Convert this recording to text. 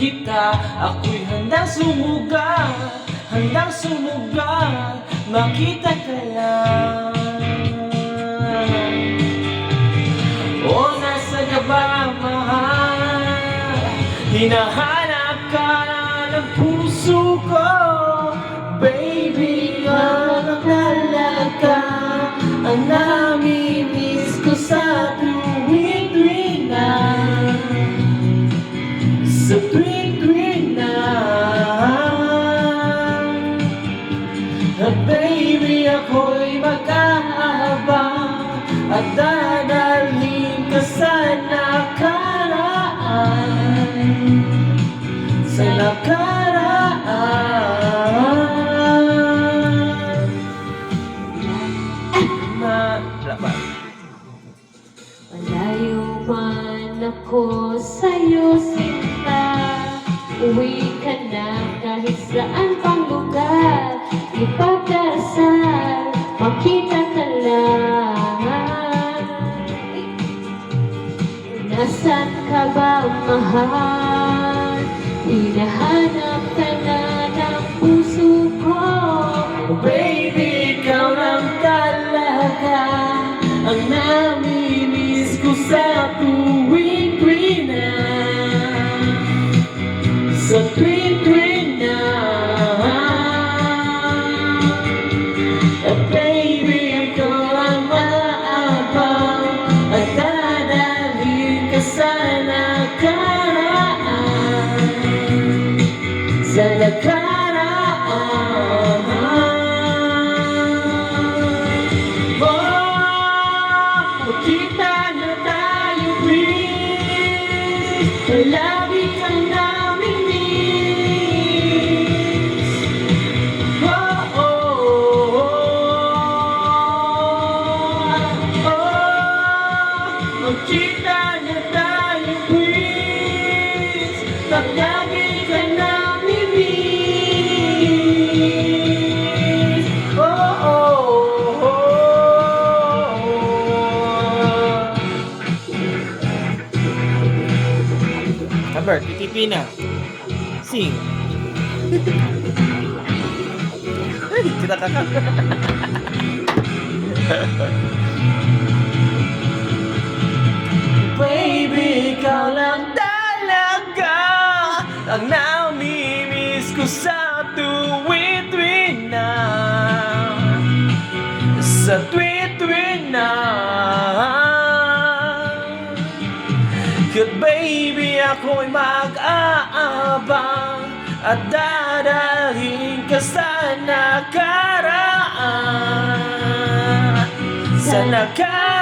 kita. Ako'y handang sumugal, makita ka lang. O nasa ka ba, mahal? Hinahanap ka na ng puso ko. Baby, ang talaga ang namimiss ko sa tuwing na, sa tuwing na. Baby, ako'y mag-aabang at dadalhin ka sa nakaraan, sa nakaraan. Malayo man ako sa'yo, sinta, uwi ka na kahit saan pang lugar. Ipagdasal, makita ka lang. Nasaan ka ba, mahal? Hinahanap ka na ng puso ko. Baby, ikaw lang talaga ang namimiss ko sa tuwing na, sa tuwing na. Baby, ikaw lang maabang at dadalhin ka sa nakaraan, sa nakaraan. Kita na tayo, please. Lagi kang namimiss. Oh, oh, oh, oh. Kita na tayo, please. Lagi kang namimiss. Oh, oh, oh. Albert, titipi na. Sing. Ay, kita kakak. Baby, ikaw lang talaga ang namimiss ko sa tuwing na, sa tuwing na. Cause baby, ako'y mag-aabang at dadalhin ka sa nakaraan, sa nakaraan.